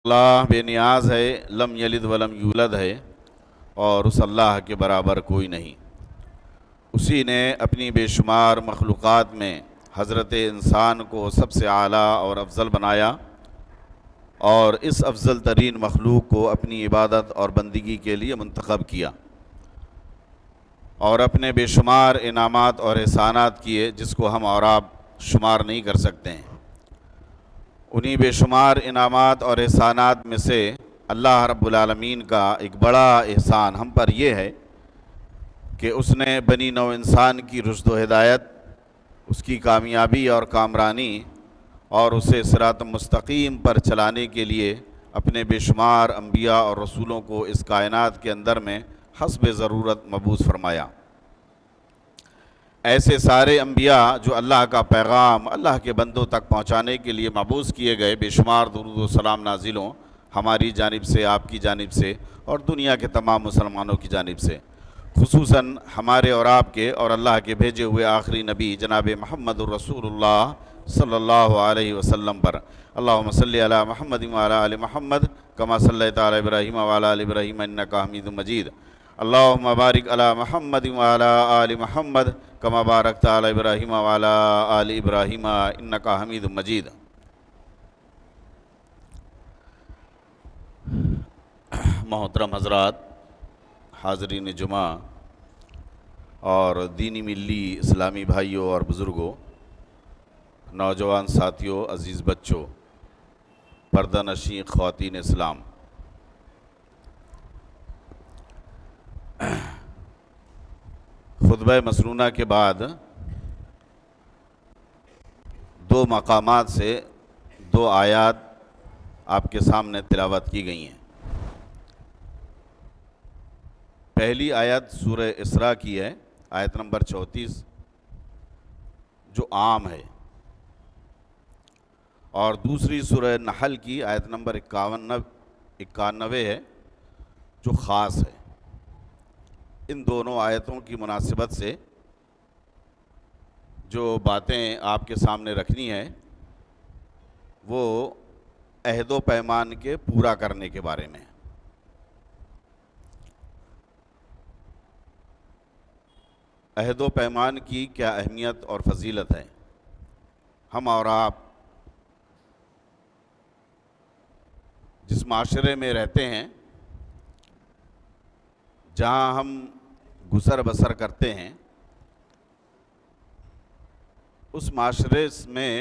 اللہ بے نیاز ہے، لم یلد ولم یولد ہے، اور اس اللہ کے برابر کوئی نہیں۔ اسی نے اپنی بے شمار مخلوقات میں حضرت انسان کو سب سے اعلیٰ اور افضل بنایا، اور اس افضل ترین مخلوق کو اپنی عبادت اور بندگی کے لیے منتخب کیا، اور اپنے بے شمار انعامات اور احسانات کیے جس کو ہم اور آپ شمار نہیں کر سکتے ہیں۔ انہی بے شمار انعامات اور احسانات میں سے اللہ رب العالمین کا ایک بڑا احسان ہم پر یہ ہے کہ اس نے بنی نوع انسان کی رشد و ہدایت، اس کی کامیابی اور کامرانی، اور اسے صراط مستقیم پر چلانے کے لیے اپنے بے شمار انبیاء اور رسولوں کو اس کائنات کے اندر میں حسب ضرورت مبعوث فرمایا۔ ایسے سارے انبیاء جو اللہ کا پیغام اللہ کے بندوں تک پہنچانے کے لیے مبعوث کیے گئے، بے شمار درود و سلام نازل ہوں ہماری جانب سے، آپ کی جانب سے، اور دنیا کے تمام مسلمانوں کی جانب سے، خصوصاً ہمارے اور آپ کے اور اللہ کے بھیجے ہوئے آخری نبی جناب محمد الرسول اللہ صلی اللہ علیہ وسلم پر۔ اللہم صلی علی محمد وعلی آل محمد کما صلیت علی ابراہیم وعلی آل ابراہیم انک حمید مجید۔ اللہم بارک علی محمد وعلی آل محمد کما بارکت علی ابراہیم وعلی آل ابراہیم انک حمید مجید۔ محترم حضرات، حاضرین جمعہ اور دینی ملی اسلامی بھائیوں اور بزرگوں، نوجوان ساتھیوں، عزیز بچوں، پردہ نشین خواتین اسلام، خطبہ مسنونہ کے بعد دو مقامات سے دو آیات آپ کے سامنے تلاوت کی گئی ہیں۔ پہلی آیت سورہ اسراء کی ہے، آیت نمبر 34، جو عام ہے، اور دوسری سورہ نحل کی آیت نمبر 91 ہے، جو خاص ہے۔ ان دونوں آیتوں کی مناسبت سے جو باتیں آپ کے سامنے رکھنی ہیں وہ عہد و پیمان کے پورا کرنے کے بارے میں۔ عہد و پیمان کی کیا اہمیت اور فضیلت ہے۔ ہم اور آپ جس معاشرے میں رہتے ہیں، جہاں ہم گزر بسر کرتے ہیں، اس معاشرے میں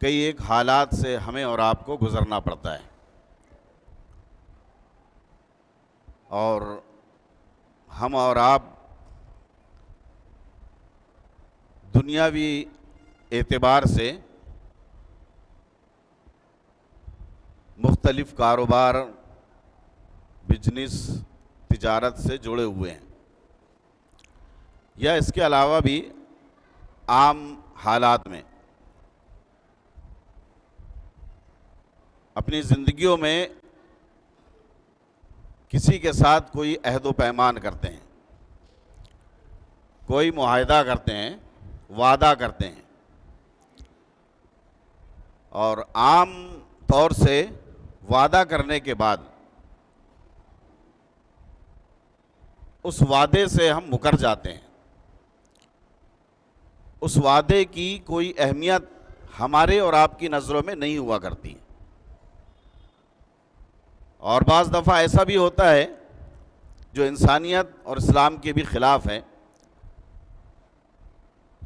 کئی ایک حالات سے ہمیں اور آپ کو گزرنا پڑتا ہے، اور ہم اور آپ دنیاوی اعتبار سے مختلف کاروبار، بزنس، تجارت سے جڑے ہوئے ہیں، یا اس کے علاوہ بھی عام حالات میں اپنی زندگیوں میں کسی کے ساتھ کوئی عہد و پیمان کرتے ہیں، کوئی معاہدہ کرتے ہیں، وعدہ کرتے ہیں، اور عام طور سے وعدہ کرنے کے بعد اس وعدے سے ہم مکر جاتے ہیں۔ اس وعدے کی کوئی اہمیت ہمارے اور آپ کی نظروں میں نہیں ہوا کرتی، اور بعض دفعہ ایسا بھی ہوتا ہے جو انسانیت اور اسلام کے بھی خلاف ہے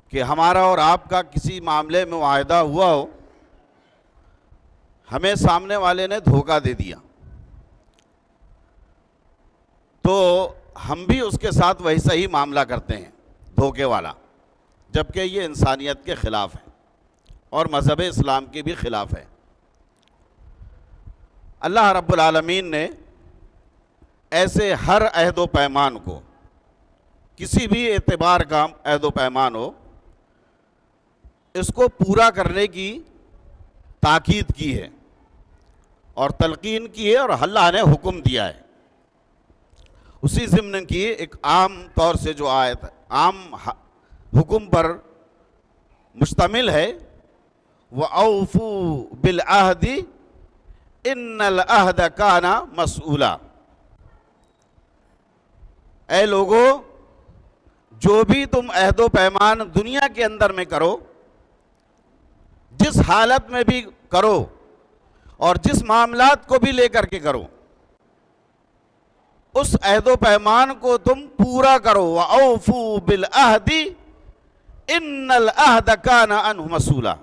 کہ ہمارا اور آپ کا کسی معاملے میں معاہدہ ہوا ہو، ہمیں سامنے والے نے دھوکہ دے دیا، تو ہم بھی اس کے ساتھ ویسا ہی معاملہ کرتے ہیں، دھوکے والا، جبکہ یہ انسانیت کے خلاف ہے اور مذہب اسلام کے بھی خلاف ہے۔ اللہ رب العالمین نے ایسے ہر عہد و پیمان کو، کسی بھی اعتبار کا عہد و پیمان ہو، اس کو پورا کرنے کی تاکید کی ہے اور تلقین کی ہے، اور اللہ نے حکم دیا ہے۔ اسی ضمن کی ایک عام طور سے جو آیت عام حکم پر مشتمل ہے، وَأَوْفُوا بِالْعَهْدِ إِنَّ الْعَهْدَ كَانَ مَسْئُولًا۔ اے لوگو، جو بھی تم عہد و پیمان دنیا کے اندر میں کرو، جس حالت میں بھی کرو اور جس معاملات کو بھی لے کر کے کرو، اس عہد و پیمان کو تم پورا کرو۔ وَأَوْفُوا بِالْعَهْدِ إِنَّ الْعَهْدَ كَانَ عَنْهُ مَسْئُولًا۔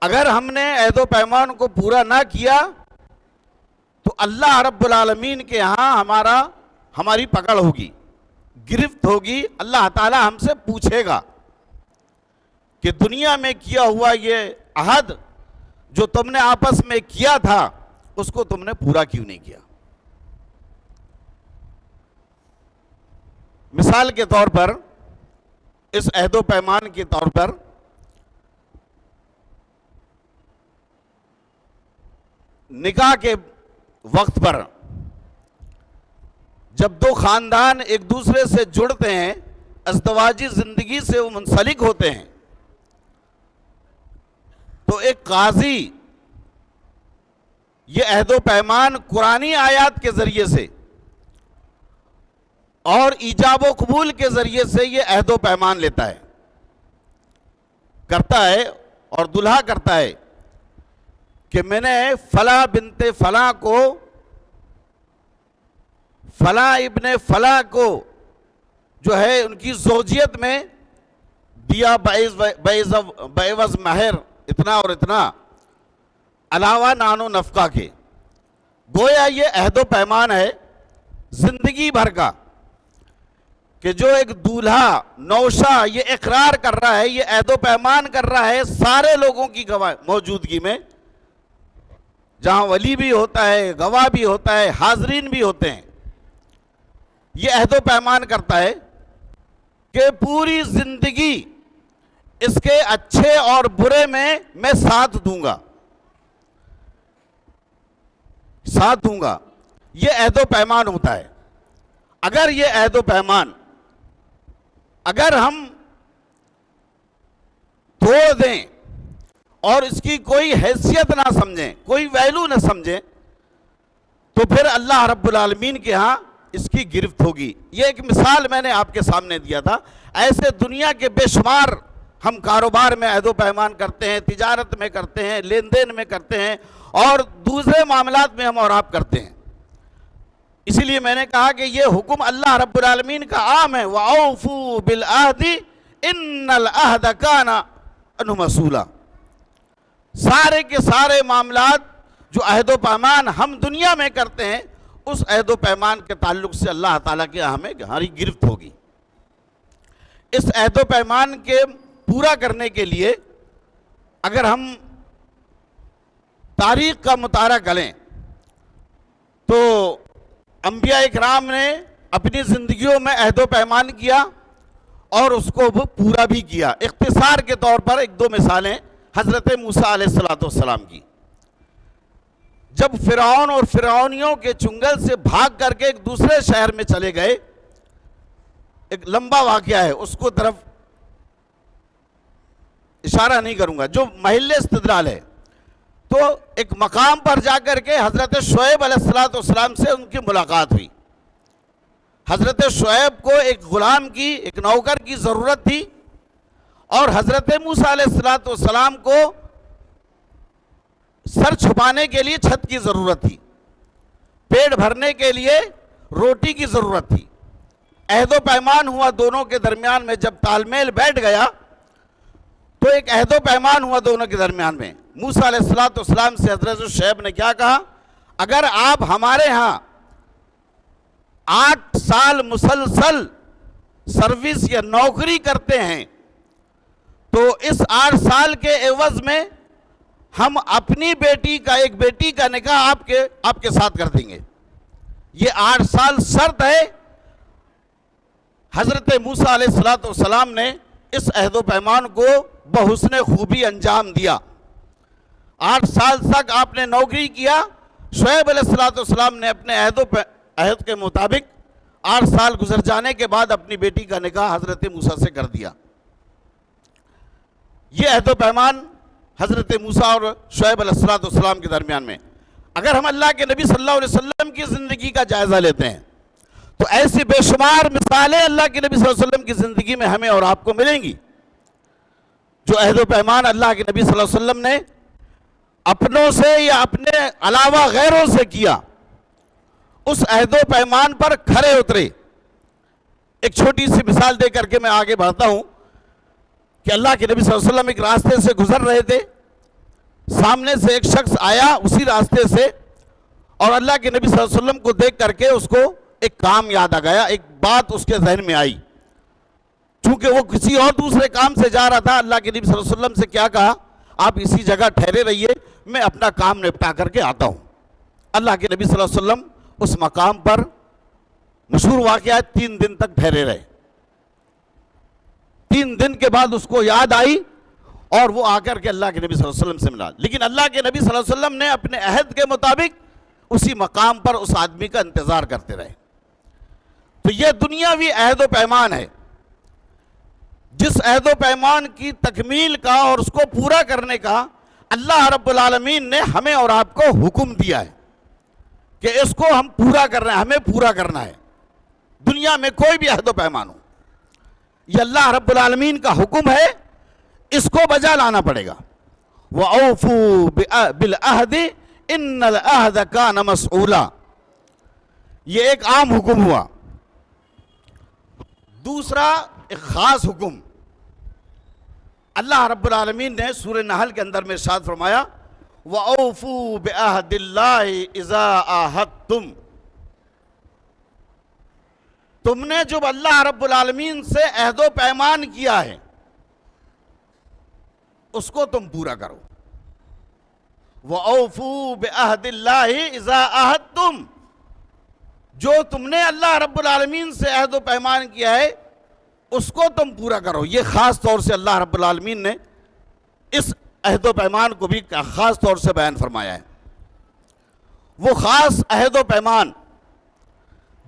اگر ہم نے عہد و پیمان کو پورا نہ کیا تو اللہ رب العالمین کے ہاں ہماری پکڑ ہوگی، گرفت ہوگی۔ اللہ تعالی ہم سے پوچھے گا کہ دنیا میں کیا ہوا یہ عہد جو تم نے آپس میں کیا تھا، اس کو تم نے پورا کیوں نہیں کیا۔ مثال کے طور پر، اس عہد و پیمان کے طور پر، نکاح کے وقت پر جب دو خاندان ایک دوسرے سے جڑتے ہیں، ازدواجی زندگی سے وہ منسلک ہوتے ہیں، تو ایک قاضی یہ عہد و پیمان قرآنی آیات کے ذریعے سے اور ایجاب و قبول کے ذریعے سے یہ عہد و پیمان لیتا ہے، کرتا ہے، اور دلہا کرتا ہے کہ میں نے فلاں بنت فلاں کو، فلاں ابن فلاں کو جو ہے ان کی زوجیت میں دیا بعوض مہر اتنا اور اتنا، علاوہ نان و نفقہ کے۔ گویا یہ عہد و پیمان ہے زندگی بھر کا، کہ جو ایک دولہا نوشہ یہ اقرار کر رہا ہے، یہ عہد و پیمان کر رہا ہے سارے لوگوں کی موجودگی میں، جہاں ولی بھی ہوتا ہے، گواہ بھی ہوتا ہے، حاضرین بھی ہوتے ہیں۔ یہ عہد و پیمان کرتا ہے کہ پوری زندگی اس کے اچھے اور برے میں ساتھ دوں گا، ساتھ دوں گا۔ یہ عہد و پیمان ہوتا ہے۔ اگر یہ عہد و پیمان اگر ہم توڑ دیں اور اس کی کوئی حیثیت نہ سمجھیں، کوئی ویلو نہ سمجھیں، تو پھر اللہ رب العالمین کے ہاں اس کی گرفت ہوگی۔ یہ ایک مثال میں نے آپ کے سامنے دیا تھا۔ ایسے دنیا کے بے شمار ہم کاروبار میں عہد و پیمان کرتے ہیں، تجارت میں کرتے ہیں، لین دین میں کرتے ہیں، اور دوسرے معاملات میں ہم اور آپ کرتے ہیں۔ اسی لیے میں نے کہا کہ یہ حکم اللہ رب العالمین کا عام ہے، وَأَوْفُوا بِالْعَهْدِ إِنَّ الْعَهْدَ كَانَ عَنْهُ مَسْئُولًا۔ سارے کے سارے معاملات جو عہد و پیمان ہم دنیا میں کرتے ہیں، اس عہد و پیمان کے تعلق سے اللہ تعالیٰ کے ہمیں ہماری گرفت ہوگی۔ اس عہد و پیمان کے پورا کرنے کے لیے اگر ہم تاریخ کا مطالعہ کریں تو انبیاء اکرام نے اپنی زندگیوں میں عہد و پیمان کیا اور اس کو وہ پورا بھی کیا۔ اختصار کے طور پر ایک دو مثالیں حضرت موسیٰ علیہ السلام کی۔ جب فرعون اور فرعونیوں کے چنگل سے بھاگ کر کے ایک دوسرے شہر میں چلے گئے، ایک لمبا واقعہ ہے، اس کو طرف اشارہ نہیں کروں گا، جو محل استدلال ہے۔ تو ایک مقام پر جا کر کے حضرت شعیب علیہ السلام سے ان کی ملاقات ہوئی۔ حضرت شعیب کو ایک غلام کی، ایک نوکر کی ضرورت تھی، اور حضرت موسیٰ علیہ السلام کو سر چھپانے کے لیے چھت کی ضرورت تھی، پیٹ بھرنے کے لیے روٹی کی ضرورت تھی۔ عہد و پیمان ہوا دونوں کے درمیان میں، جب تال میل بیٹھ گیا تو ایک عہد و پیمان ہوا دونوں کے درمیان میں۔ موسیٰ علیہ السلام سے حضرت شعیب نے کیا کہا؟ اگر آپ ہمارے ہاں 8 سال مسلسل سروس یا نوکری کرتے ہیں تو اس 8 سال کے عوض میں ہم اپنی بیٹی کا، ایک بیٹی کا نکاح آپ کے ساتھ کر دیں گے۔ یہ 8 سال شرط ہے۔ حضرت موسیٰ علیہ السلام نے اس عہد و پیمان کو بحسن خوبی انجام دیا۔ 8 سال تک آپ نے نوکری کیا۔ شعیب علیہ السلام نے اپنے عہد کے مطابق 8 سال گزر جانے کے بعد اپنی بیٹی کا نکاح حضرت موسیٰ سے کر دیا۔ یہ عہد و پیمان حضرت موسیٰ اور شعیب علیہ السلام کے درمیان میں. اگر ہم اللہ کے نبی صلی اللہ علیہ وسلم کی زندگی کا جائزہ لیتے ہیں تو ایسی بے شمار مثالیں اللہ کے نبی صلی اللہ علیہ وسلم کی زندگی میں ہمیں اور آپ کو ملیں گی. جو عہد و پیمان اللہ کے نبی صلی اللہ علیہ وسلم نے اپنوں سے یا اپنے علاوہ غیروں سے کیا، اس عہد و پیمان پر کھرے اترے. ایک چھوٹی سی مثال دے کر کے میں آگے بڑھتا ہوں کہ اللہ کے نبی صلی اللہ علیہ وسلم ایک راستے سے گزر رہے تھے. سامنے سے ایک شخص آیا اسی راستے سے، اور اللہ کے نبی صلی اللہ علیہ وسلم کو دیکھ کر کے اس کو ایک کام یاد آ گیا، ایک بات اس کے ذہن میں آئی. چونکہ وہ کسی اور دوسرے کام سے جا رہا تھا، اللہ کے نبی صلی اللہ علیہ وسلم سے کیا کہا؟ آپ اسی جگہ ٹھہرے رہیے، میں اپنا کام نپٹا کر کے آتا ہوں. اللہ کے نبی صلی اللہ علیہ وسلم اس مقام پر مشہور واقعہ 3 دن تک ٹھہرے رہے. 3 دن کے بعد اس کو یاد آئی اور وہ آ کر کے اللہ کے نبی صلی اللہ علیہ وسلم سے ملا. لیکن اللہ کے نبی صلی اللہ علیہ وسلم نے اپنے عہد کے مطابق اسی مقام پر اس آدمی کا انتظار کرتے رہے. تو یہ دنیاوی عہد و پیمان ہے، جس عہد و پیمان کی تکمیل کا اور اس کو پورا کرنے کا اللہ رب العالمین نے ہمیں اور آپ کو حکم دیا ہے کہ اس کو ہم پورا کر رہے ہیں، ہمیں پورا کرنا ہے. دنیا میں کوئی بھی عہد و پیمان ہو، یہ اللہ رب العالمین کا حکم ہے، اس کو بجا لانا پڑے گا. وَأَوْفُوا بِالْعَهْدِ إِنَّ الْعَهْدَ كَانَ مَسْئُولًا. یہ ایک عام حکم ہوا. دوسرا ایک خاص حکم اللہ رب العالمین نے سورہ نحل کے اندر میں ارشاد فرمایا وَأَوْفُوا بِعَهْدِ اللَّهِ إِذَا عَاهَدتُّمْ. تم نے جو اللہ رب العالمین سے عہد و پیمان کیا ہے اس کو تم پورا کرو. وَأَوْفُوا بِعَهْدِ اللَّهِ إِذَا عَاهَدتُّمْ. جو تم نے اللہ رب العالمین سے عہد و پیمان کیا ہے اس کو تم پورا کرو. یہ خاص طور سے اللہ رب العالمین نے اس عہد و پیمان کو بھی خاص طور سے بیان فرمایا ہے. وہ خاص عہد و پیمان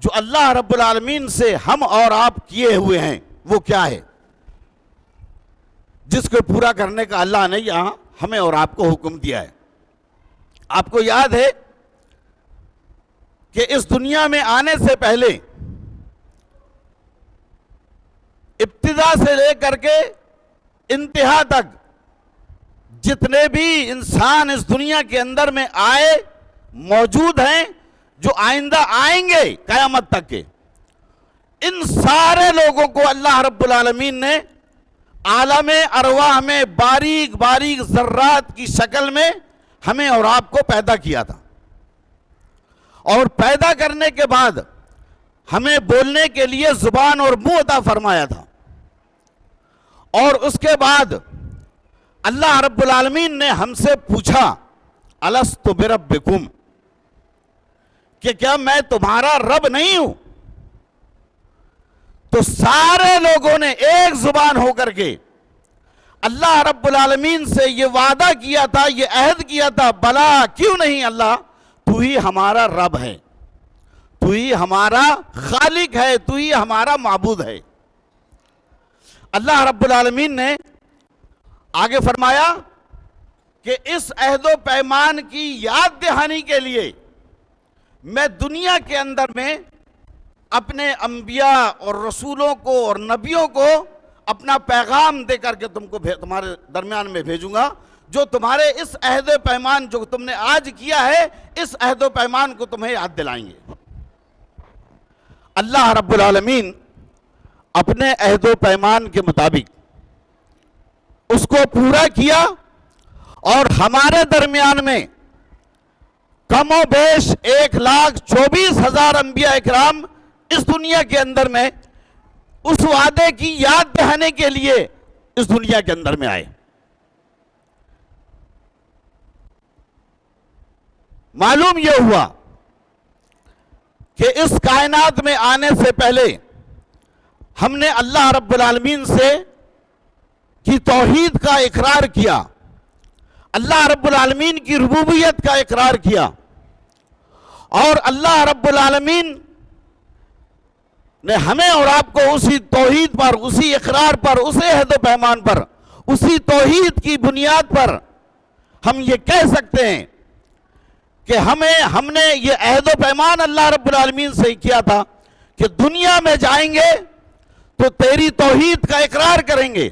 جو اللہ رب العالمین سے ہم اور آپ کیے ہوئے ہیں وہ کیا ہے، جس کو پورا کرنے کا اللہ نے یہاں ہمیں اور آپ کو حکم دیا ہے. آپ کو یاد ہے کہ اس دنیا میں آنے سے پہلے ابتدا سے لے کر کے انتہا تک جتنے بھی انسان اس دنیا کے اندر میں آئے موجود ہیں، جو آئندہ آئیں گے قیامت تک کے، ان سارے لوگوں کو اللہ رب العالمین نے عالم ارواح میں باریک باریک ذرات کی شکل میں ہمیں اور آپ کو پیدا کیا تھا. اور پیدا کرنے کے بعد ہمیں بولنے کے لیے زبان اور منہ عطا فرمایا تھا. اور اس کے بعد اللہ رب العالمین نے ہم سے پوچھا الست بربکم، کہ کیا میں تمہارا رب نہیں ہوں؟ تو سارے لوگوں نے ایک زبان ہو کر کے اللہ رب العالمین سے یہ وعدہ کیا تھا، یہ عہد کیا تھا، بلا کیوں نہیں اللہ، تو ہی ہمارا رب ہے، تو ہی ہمارا خالق ہے، تو ہی ہمارا معبود ہے. اللہ رب العالمین نے آگے فرمایا کہ اس عہد و پیمان کی یاد دہانی کے لیے میں دنیا کے اندر میں اپنے انبیاء اور رسولوں کو اور نبیوں کو اپنا پیغام دے کر کے تم کو تمہارے درمیان میں بھیجوں گا، جو تمہارے اس عہد و پیمان جو تم نے آج کیا ہے اس عہد و پیمان کو تمہیں یاد دلائیں گے. اللہ رب العالمین اپنے عہد و پیمان کے مطابق اس کو پورا کیا، اور ہمارے درمیان میں کم و بیش 1,24,000 انبیاء اکرام اس دنیا کے اندر میں اس وعدے کی یاد دہانے کے لیے اس دنیا کے اندر میں آئے. معلوم یہ ہوا کہ اس کائنات میں آنے سے پہلے ہم نے اللہ رب العالمین سے کی توحید کا اقرار کیا، اللہ رب العالمین کی ربوبیت کا اقرار کیا، اور اللہ رب العالمین نے ہمیں اور آپ کو اسی توحید پر، اسی اقرار پر، اسی عہد و پیمان پر، اسی توحید کی بنیاد پر ہم یہ کہہ سکتے ہیں کہ ہم نے یہ عہد و پیمان اللہ رب العالمین سے کیا تھا کہ دنیا میں جائیں گے تو تیری توحید کا اقرار کریں گے،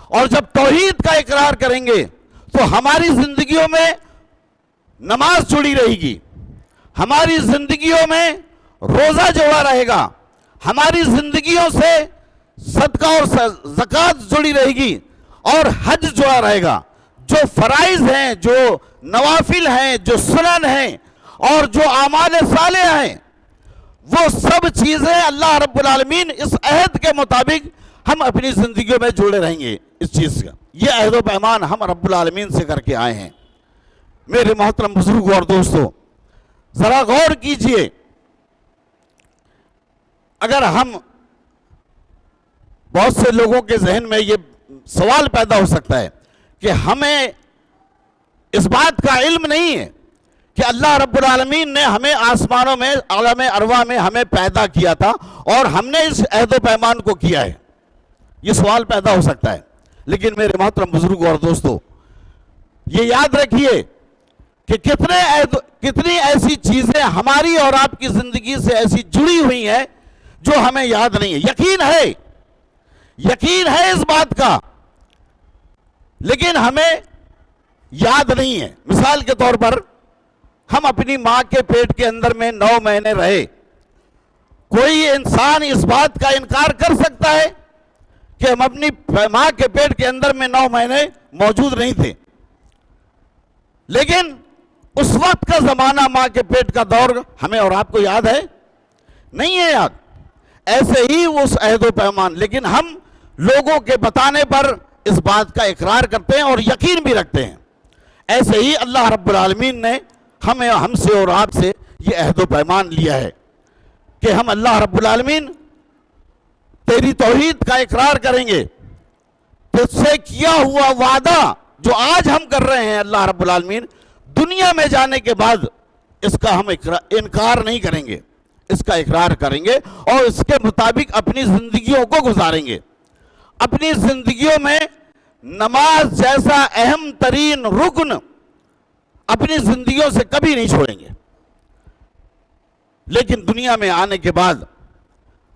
اور جب توحید کا اقرار کریں گے تو ہماری زندگیوں میں نماز جڑی رہے گی، ہماری زندگیوں میں روزہ جڑا رہے گا، ہماری زندگیوں سے صدقہ اور زکوٰۃ جڑی رہے گی، اور حج جڑا رہے گا۔ جو فرائض ہیں، جو نوافل ہیں، جو سنن ہیں، اور جو اعمال صالحہ ہیں، وہ سب چیزیں اللہ رب العالمین اس عہد کے مطابق ہم اپنی زندگیوں میں جڑے رہیں گے۔ اس چیز کا یہ عہد و پیمان ہم رب العالمین سے کر کے آئے ہیں۔ میرے محترم بزرگوں اور دوستوں، ذرا غور کیجئے، اگر ہم بہت سے لوگوں کے ذہن میں یہ سوال پیدا ہو سکتا ہے کہ ہمیں اس بات کا علم نہیں ہے کہ اللہ رب العالمین نے ہمیں آسمانوں میں عالم ارواح میں ہمیں پیدا کیا تھا اور ہم نے اس عہد و پیمان کو کیا ہے، یہ سوال پیدا ہو سکتا ہے۔ لیکن میرے محترم بزرگوں اور دوستوں، یہ یاد رکھیے کہ کتنی ایسی چیزیں ہماری اور آپ کی زندگی سے ایسی جڑی ہوئی ہیں جو ہمیں یاد نہیں ہے۔ یقین ہے اس بات کا، لیکن ہمیں یاد نہیں ہے۔ مثال کے طور پر ہم اپنی ماں کے پیٹ کے اندر میں 9 مہینے رہے۔ کوئی انسان اس بات کا انکار کر سکتا ہے کہ ہم اپنی ماں کے پیٹ کے اندر میں 9 مہینے موجود نہیں تھے؟ لیکن اس وقت کا زمانہ، ماں کے پیٹ کا دور ہمیں اور آپ کو یاد ہے؟ نہیں ہے یاد۔ ایسے ہی اس عہد و پیمان، لیکن ہم لوگوں کے بتانے پر اس بات کا اقرار کرتے ہیں اور یقین بھی رکھتے ہیں۔ ایسے ہی اللہ رب العالمین نے ہم سے اور آپ سے یہ عہد و پیمان لیا ہے کہ ہم اللہ رب العالمین تیری توحید کا اقرار کریں گے، تجھ سے کیا ہوا وعدہ جو آج ہم کر رہے ہیں اللہ رب العالمین، دنیا میں جانے کے بعد اس کا ہم انکار نہیں کریں گے، اس کا اقرار کریں گے اور اس کے مطابق اپنی زندگیوں کو گزاریں گے۔ اپنی زندگیوں میں نماز جیسا اہم ترین رکن اپنی زندگیوں سے کبھی نہیں چھوڑیں گے۔ لیکن دنیا میں آنے کے بعد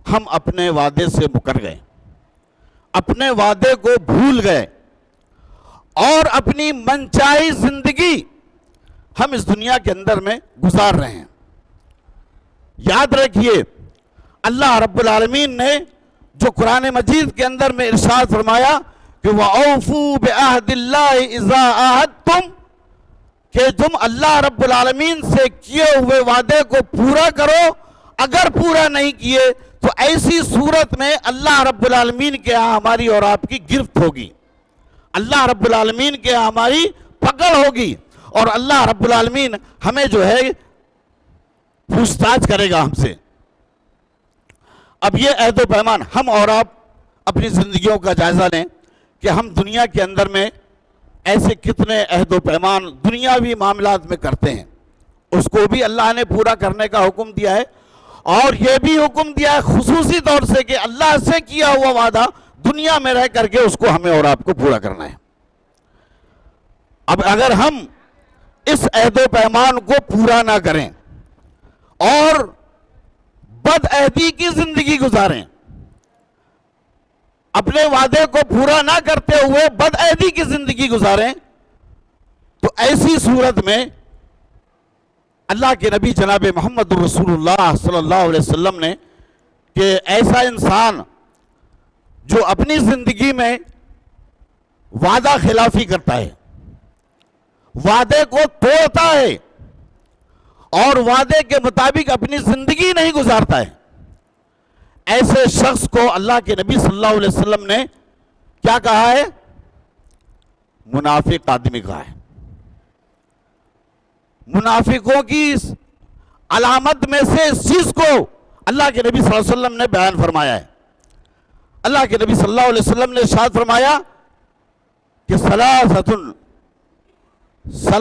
ہم اپنے وعدے سے مکر گئے، اپنے وعدے کو بھول گئے، اور اپنی منچاہی زندگی ہم اس دنیا کے اندر میں گزار رہے ہیں۔ یاد رکھیے، اللہ رب العالمین نے جو قرآن مجید کے اندر میں ارشاد فرمایا کہ وَأَوْفُوا بِعَهْدِ اللَّهِ إِذَا عَاهَدتُّمْ، کہ تم اللہ رب العالمین سے کیے ہوئے وعدے کو پورا کرو، اگر پورا نہیں کیے تو ایسی صورت میں اللہ رب العالمین کے ہاں ہماری اور آپ کی گرفت ہوگی، اللہ رب العالمین کے ہاں ہماری پکڑ ہوگی، اور اللہ رب العالمین ہمیں جو ہے پوچھ تاچھ کرے گا ہم سے۔ اب یہ عہد و پیمان ہم اور آپ اپنی زندگیوں کا جائزہ لیں کہ ہم دنیا کے اندر میں ایسے کتنے عہد و پیمان دنیاوی معاملات میں کرتے ہیں۔ اس کو بھی اللہ نے پورا کرنے کا حکم دیا ہے، اور یہ بھی حکم دیا ہے خصوصی طور سے کہ اللہ سے کیا ہوا وعدہ دنیا میں رہ کر کے اس کو ہمیں اور آپ کو پورا کرنا ہے۔ اب اگر ہم اس عہد و پیمان کو پورا نہ کریں اور بد عہدی کی زندگی گزاریں، اپنے وعدے کو پورا نہ کرتے ہوئے بد عہدی کی زندگی گزاریں، تو ایسی صورت میں اللہ کے نبی جناب محمد رسول اللہ صلی اللہ علیہ وسلم نے کہ ایسا انسان جو اپنی زندگی میں وعدہ خلافی کرتا ہے، وعدے کو توڑتا ہے اور وعدے کے مطابق اپنی زندگی نہیں گزارتا ہے، ایسے شخص کو اللہ کے نبی صلی اللہ علیہ وسلم نے کیا کہا ہے؟ منافق آدمی کہا ہے۔ منافقوں کی علامت میں سے اس چیز کو اللہ کے نبی صلی اللہ علیہ وسلم نے بیان فرمایا ہے۔ اللہ کے نبی صلی اللہ علیہ وسلم نے ارشاد فرمایا کہ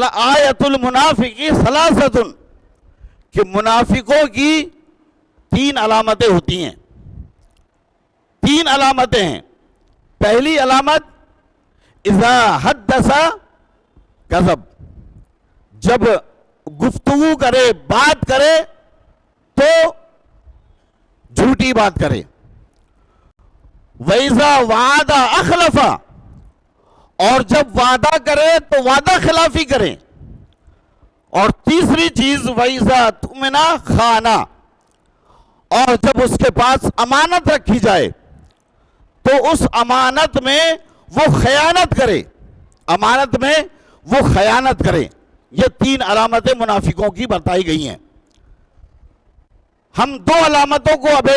آیت المنافقی ثلاثۃ، کہ منافقوں کی 3 علامتیں ہوتی ہیں، 3 علامتیں ہیں۔ پہلی علامت اذا حدث کذب، جب گفتگو کرے، بات کرے تو جھوٹی بات کرے، وَإِذَا وَعَدَ أَخْلَفَ، اور جب وعدہ کرے تو وعدہ خلافی کرے، اور تیسری چیز وَإِذَا تُؤْمِنَ خَانَ، اور جب اس کے پاس امانت رکھی جائے تو اس امانت میں وہ خیانت کرے، امانت میں وہ خیانت کرے۔ یہ تین علامتیں منافقوں کی بتائی گئی ہیں۔ ہم دو علامتوں کو اب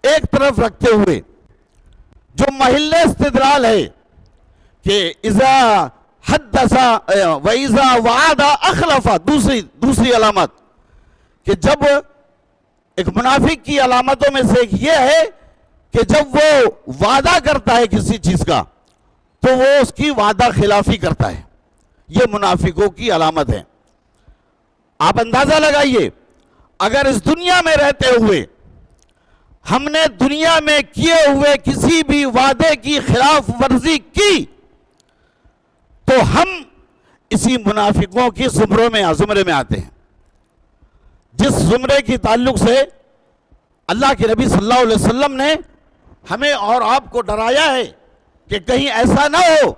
ایک طرف رکھتے ہوئے جو محل استدلال ہے کہ اذا حدث واذا وعد اخلف، دوسری علامت کہ جب ایک منافق کی علامتوں میں سے ایک یہ ہے کہ جب وہ وعدہ کرتا ہے کسی چیز کا تو وہ اس کی وعدہ خلافی کرتا ہے، یہ منافقوں کی علامت ہے۔ آپ اندازہ لگائیے، اگر اس دنیا میں رہتے ہوئے ہم نے دنیا میں کیے ہوئے کسی بھی وعدے کی خلاف ورزی کی تو ہم اسی منافقوں کی زمرے میں آتے ہیں، جس زمرے کی تعلق سے اللہ کے نبی صلی اللہ علیہ وسلم نے ہمیں اور آپ کو ڈرایا ہے کہ کہیں ایسا نہ ہو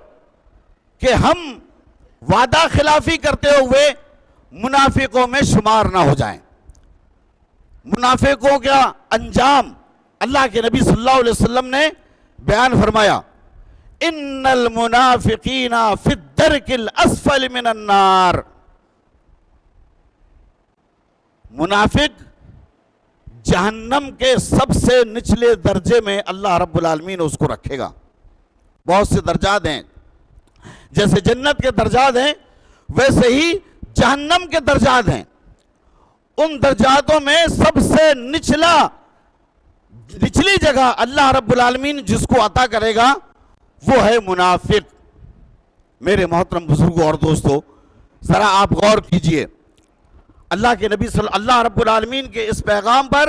کہ ہم وعدہ خلافی کرتے ہوئے منافقوں میں شمار نہ ہو جائیں۔ منافقوں کا انجام اللہ کے نبی صلی اللہ علیہ وسلم نے بیان فرمایا، ان المنافقین فی الدرک الاسفل من النار، منافق جہنم کے سب سے نچلے درجے میں اللہ رب العالمین اس کو رکھے گا۔ بہت سے درجات ہیں، جیسے جنت کے درجات ہیں ویسے ہی جہنم کے درجات ہیں۔ ان درجاتوں میں سب سے نچلی جگہ اللہ رب العالمین جس کو عطا کرے گا وہ ہے منافق۔ میرے محترم بزرگوں اور دوستو، ذرا آپ غور کیجئے، اللہ کے نبی اللہ رب العالمین کے اس پیغام پر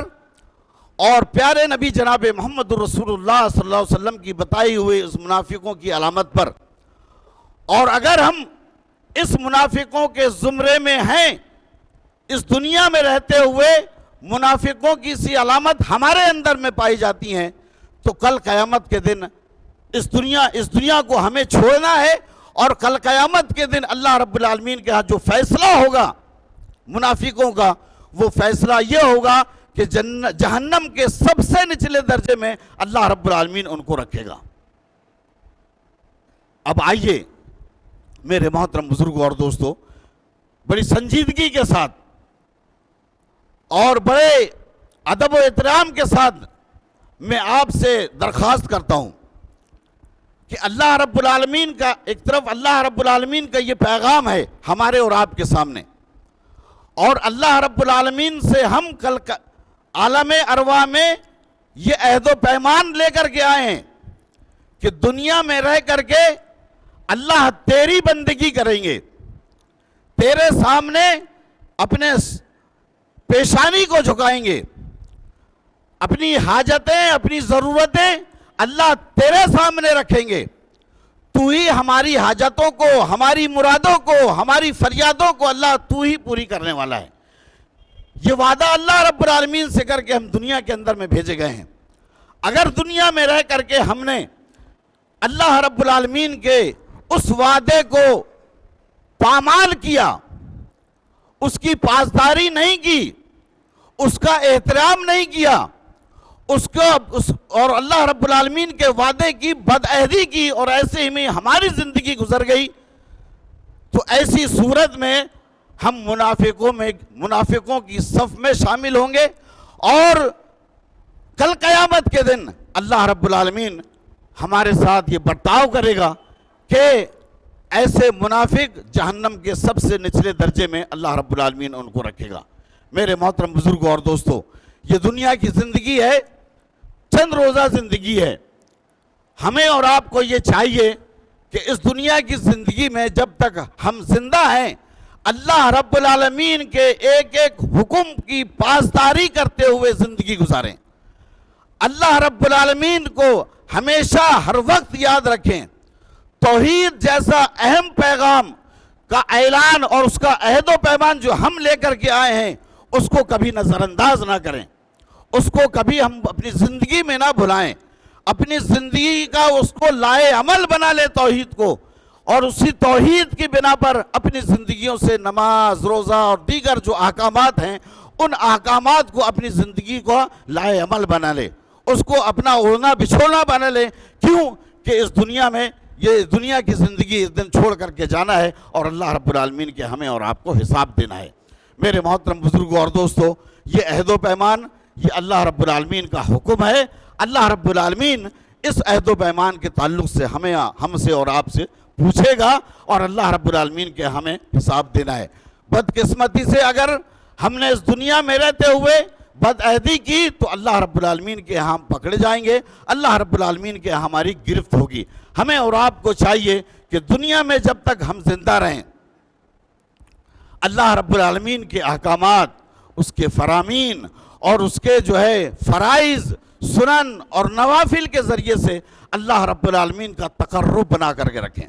اور پیارے نبی جناب محمد الرسول اللہ صلی اللہ علیہ وسلم کی بتائی ہوئی اس منافقوں کی علامت پر، اور اگر ہم اس منافقوں کے زمرے میں ہیں، اس دنیا میں رہتے ہوئے منافقوں کی سی علامت ہمارے اندر میں پائی جاتی ہیں، تو کل قیامت کے دن اس دنیا کو ہمیں چھوڑنا ہے، اور کل قیامت کے دن اللہ رب العالمین کے ہاں جو فیصلہ ہوگا منافقوں کا، وہ فیصلہ یہ ہوگا کہ جہنم کے سب سے نچلے درجے میں اللہ رب العالمین ان کو رکھے گا۔ اب آئیے میرے محترم بزرگوں اور دوستو، بڑی سنجیدگی کے ساتھ اور بڑے ادب و احترام کے ساتھ میں آپ سے درخواست کرتا ہوں کہ اللہ رب العالمین کا ایک طرف اللہ رب العالمین کا یہ پیغام ہے ہمارے اور آپ کے سامنے، اور اللہ رب العالمین سے ہم کل عالم ارواح میں یہ عہد و پیمان لے کر کے آئے ہیں کہ دنیا میں رہ کر کے اللہ تیری بندگی کریں گے، تیرے سامنے اپنے پیشانی کو جھکائیں گے، اپنی حاجتیں اپنی ضرورتیں اللہ تیرے سامنے رکھیں گے، تو ہی ہماری حاجتوں کو، ہماری مرادوں کو، ہماری فریادوں کو اللہ تو ہی پوری کرنے والا ہے۔ یہ وعدہ اللہ رب العالمین سے کر کے ہم دنیا کے اندر میں بھیجے گئے ہیں۔ اگر دنیا میں رہ کر کے ہم نے اللہ رب العالمین کے اس وعدے کو پامال کیا، اس کی پاسداری نہیں کی، اس کا احترام نہیں کیا، اور اللہ رب العالمین کے وعدے کی بدعہدی کی، اور ایسے ہی میں ہماری زندگی گزر گئی، تو ایسی صورت میں ہم منافقوں کی صف میں شامل ہوں گے، اور کل قیامت کے دن اللہ رب العالمین ہمارے ساتھ یہ برتاؤ کرے گا کہ ایسے منافق جہنم کے سب سے نچلے درجے میں اللہ رب العالمین ان کو رکھے گا۔ میرے محترم بزرگوں اور دوستو، یہ دنیا کی زندگی ہے، چند روزہ زندگی ہے۔ ہمیں اور آپ کو یہ چاہیے کہ اس دنیا کی زندگی میں جب تک ہم زندہ ہیں، اللہ رب العالمین کے ایک ایک حکم کی پاسداری کرتے ہوئے زندگی گزاریں، اللہ رب العالمین کو ہمیشہ ہر وقت یاد رکھیں، توحید جیسا اہم پیغام کا اعلان اور اس کا عہد و پیمان جو ہم لے کر کے آئے ہیں اس کو کبھی نظر انداز نہ کریں، اس کو کبھی ہم اپنی زندگی میں نہ بھلائیں، اپنی زندگی کا اس کو لائے عمل بنا لیں توحید کو، اور اسی توحید کی بنا پر اپنی زندگیوں سے نماز، روزہ اور دیگر جو احکامات ہیں ان احکامات کو اپنی زندگی کو لائے عمل بنا لے، اس کو اپنا اوڑھنا بچھوڑنا بنا لے۔ کیوں کہ اس دنیا میں یہ دنیا کی زندگی اس دن چھوڑ کر کے جانا ہے اور اللہ رب العالمین کے ہمیں اور آپ کو حساب دینا ہے۔ میرے محترم بزرگوں اور دوستو، یہ عہد و پیمان یہ اللہ رب العالمین کا حکم ہے۔ اللہ رب العالمین اس عہد و پیمان کے تعلق سے ہم سے اور آپ سے پوچھے گا اور اللہ رب العالمین کے ہمیں حساب دینا ہے۔ بدقسمتی سے اگر ہم نے اس دنیا میں رہتے ہوئے بد عہدی کی تو اللہ رب العالمین کے ہم پکڑے جائیں گے، اللہ رب العالمین کے ہماری گرفت ہوگی۔ ہمیں اور آپ کو چاہیے کہ دنیا میں جب تک ہم زندہ رہیں اللہ رب العالمین کے احکامات، اس کے فرامین اور اس کے جو ہے فرائض، سنن اور نوافل کے ذریعے سے اللہ رب العالمین کا تقرب بنا کر کے رکھیں،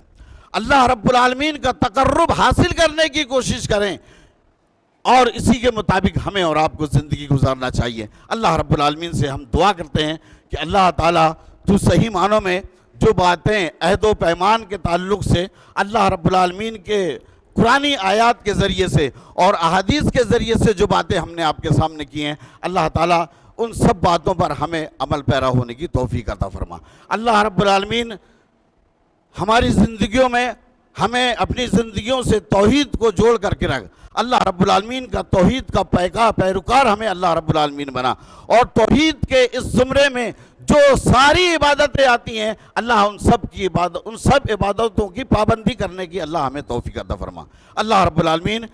اللہ رب العالمین کا تقرب حاصل کرنے کی کوشش کریں، اور اسی کے مطابق ہمیں اور آپ کو زندگی گزارنا چاہیے۔ اللہ رب العالمین سے ہم دعا کرتے ہیں کہ اللہ تعالیٰ تو صحیح معنوں میں جو باتیں عہد و پیمان کے تعلق سے اللہ رب العالمین کے قرآنی آیات کے ذریعے سے اور احادیث کے ذریعے سے جو باتیں ہم نے آپ کے سامنے کی ہیں، اللہ تعالیٰ ان سب باتوں پر ہمیں عمل پیرا ہونے کی توفیق عطا فرما۔ اللہ رب العالمین ہماری زندگیوں میں ہمیں اپنی زندگیوں سے توحید کو جوڑ کر کے رکھ، اللہ رب العالمین کا توحید کا پیروکار ہمیں اللہ رب العالمین بنا، اور توحید کے اس زمرے میں جو ساری عبادتیں آتی ہیں اللہ ان سب عبادتوں کی پابندی کرنے کی اللہ ہمیں توفیق عطا فرما۔ اللہ رب العالمین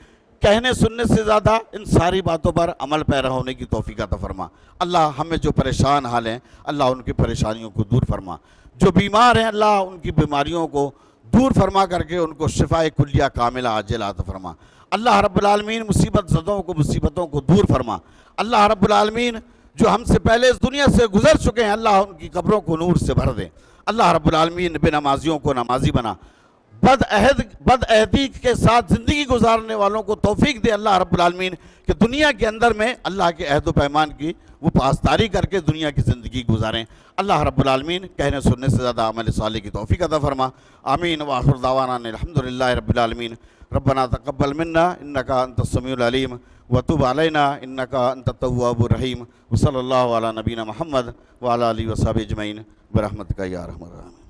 کہنے سننے سے زیادہ ان ساری باتوں پر عمل پیرا ہونے کی توفیق عطا فرما۔ اللہ ہمیں جو پریشان حال ہیں اللہ ان کی پریشانیوں کو دور فرما، جو بیمار ہیں اللہ ان کی بیماریوں کو دور فرما کر کے ان کو شفائے کلیہ کاملہ عاجلہ عطا فرما۔ اللہ رب العالمین مصیبت زدوں کو مصیبتوں کو دور فرما۔ اللہ رب العالمین جو ہم سے پہلے اس دنیا سے گزر چکے ہیں اللہ ان کی قبروں کو نور سے بھر دے۔ اللہ رب العالمین بے نمازیوں کو نمازی بنا، بد عہدی کے ساتھ زندگی گزارنے والوں کو توفیق دے اللہ رب العالمین کہ دنیا کے اندر میں اللہ کے عہد و پیمان کی وہ پاسداری کر کے دنیا کی زندگی گزاریں۔ اللہ رب العالمین کہنے سننے سے زیادہ عمل صالح کی توفیق عطا فرما۔ آمین وآخر دعوانا الحمدللہ رب العالمین۔ ربنا تقبل منا انك انت السميع العليم وتب علينا انك انت التواب الرحيم وصلى الله على نبينا محمد وعلى اله وصحبه اجمعين برحمتك يا ارحم الراحمين۔